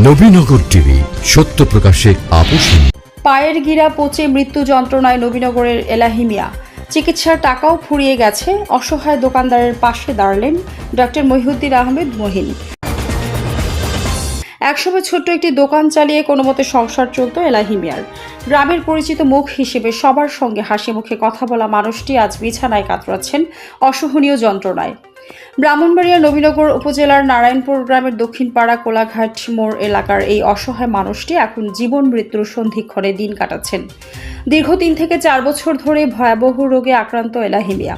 Nabinagar TV, সত্য প্রকাশে আপোষহীন। পায়ের গিরা পচে মৃত্যু যন্ত্রণায় নবীনগরের এলাহি মিয়া। চিকিৎসার টাকাও ফুরিয়ে গেছে। অসহায় দোকানদারের পাশে দাঁড়ালেন ডক্টর মহিউদ্দিন আহমেদ মহিন। একসময় ছোট্ট একটি দোকান চালিয়ে কোনো মতে সংসার চলত এলাহি মিয়ার। গ্রামের পরিচিত মুখ হিসেবে সবার সঙ্গে হাসি মুখে কথা বলা মানুষটি আজ বিছানায় কাতরাচ্ছেন অসহনীয় যন্ত্রণায়। ব্রাহ্মণবাড়িয়া নবীনগর উপজেলার নারায়ণপুর গ্রামের দক্ষিণপাড়া কোলাঘাট মোড় এলাকার এই অসহায় মানুষটি এখন জীবন মৃত্যুর সন্ধিক্ষণে দিন কাটাচ্ছেন। দীর্ঘ 3 থেকে 4 বছর ধরে ভয়াবহ রোগে আক্রান্ত এলাহি মিয়া।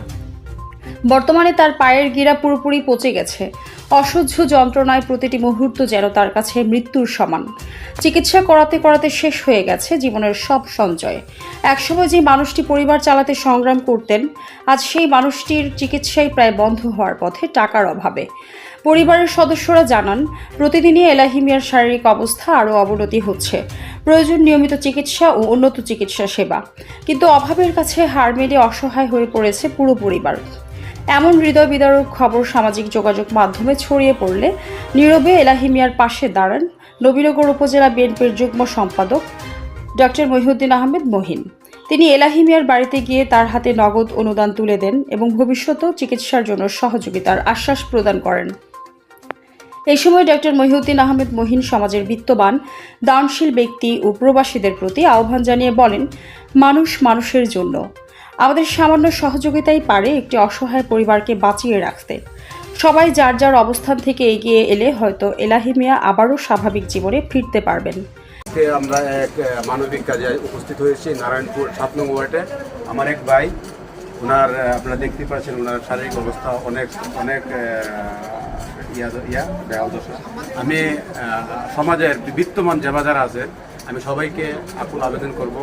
বর্তমানে তার পায়ের গিরা পুরোপুরি পচে গেছে। অসহ্য যন্ত্রণায় প্রতিটি মুহূর্ত যেন তার কাছে মৃত্যুর সমান। চিকিৎসা করাতে করাতে শেষ হয়ে গেছে জীবনের সব সঞ্চয়। একসময় যে মানুষটি পরিবার চালাতে সংগ্রাম করতেন, আজ সেই মানুষটির চিকিৎসাই প্রায় বন্ধ হওয়ার পথে টাকার অভাবে। পরিবারের সদস্যরা জানান, প্রতিদিনই এলাহি মিয়ার শারীরিক অবস্থা আরও অবনতি হচ্ছে। প্রয়োজন নিয়মিত চিকিৎসা ও উন্নত চিকিৎসা সেবা, কিন্তু অভাবের কাছে হার মেনে অসহায় হয়ে পড়েছে পুরো পরিবার। এমন হৃদয় বিদারক খবর সামাজিক যোগাযোগ মাধ্যমে ছড়িয়ে পড়লে নীরবে এলাহি মিয়ার পাশে দাঁড়ান নবীনগর উপজেলা বিএনপির যুগ্ম সম্পাদক ডক্টর মহিউদ্দিন আহমেদ মহিন। তিনি এলাহি মিয়ার বাড়িতে গিয়ে তার হাতে নগদ অনুদান তুলে দেন এবং ভবিষ্যতেও চিকিৎসার জন্য সহযোগিতার আশ্বাস প্রদান করেন। এই সময় ডক্টর মহিউদ্দিন আহমেদ মহিন সমাজের বিত্তবান, দানশীল ব্যক্তি ও প্রবাসীদের প্রতি আহ্বান জানিয়ে বলেন, মানুষ মানুষের জন্য। আমাদের সামান্য সহযোগিতাই পারে একটি অসহায় পরিবারকে বাঁচিয়ে রাখতে। সবাই যার যার অবস্থান থেকে এগিয়ে এলে হয়তো এলাহি মিয়া আবারও স্বাভাবিক জীবনে ফিরতে পারবেন। আমরা এক মানবিক কাজে উপস্থিত হয়েছি নারায়ণপুর 7 নং ওয়ার্ডে। আমার এক ভাই, ওনার আপনারা দেখতে পাচ্ছেন ওনার শারীরিক অবস্থা অনেক দশা। আমি সমাজের বিত্তমান যে যারা আছে, আমি সবাইকে আকুল আবেদন করব,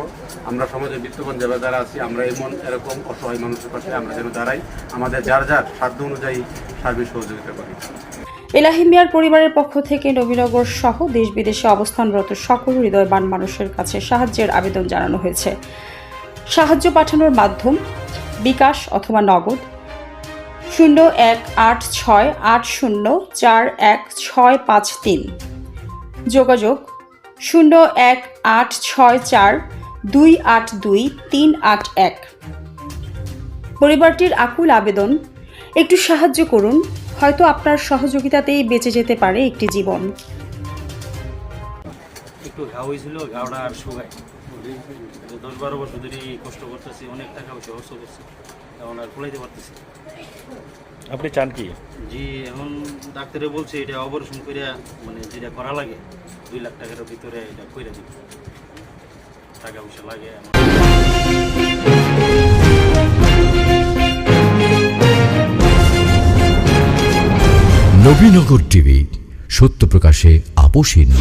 আমরা সমাজের বিত্তমান যে যারা আছি, আমরা এরকম অসহায় মানুষের পাশে আমরা যেন দাঁড়াই, আমাদের যার যার সাধ্য অনুযায়ী সার্বিক সহযোগিতা করি। এলাহি মিয়ার পরিবারের পক্ষ থেকে নবীনগর সহ দেশ বিদেশে অবস্থানরত সকল হৃদয়বান মানুষের কাছে সাহায্যের আবেদন জানানো হয়েছে। সাহায্য পাঠানোর মাধ্যম বিকাশ অথবা নগদ 0186804163। যোগাযোগ 018642822381। পরিবারটির আকুল আবেদন, একটু সাহায্য করুন, হয়তো আপনার সহযোগিতাতেই বেঁচে যেতে পারে একটি জীবন। একটু ঘা হয়েছিল, ঘাওটা আর শুকায় 10-12 বছর ধরে কষ্ট করতেছি, অনেক টাকা পয়সা খরচ করছি, এখন আর খোলাইতে পারতেছি। আপনি চান কি? জি, এখন ডাক্তারে বলছে এটা অপারেশন করে মানে যেটা করা লাগে 2 লাখ টাকার ভিতরে এটা করে দিবে, টাকা পয়সা লাগে। নবীনগর টিভি, সত্য প্রকাশে আপোষহীন।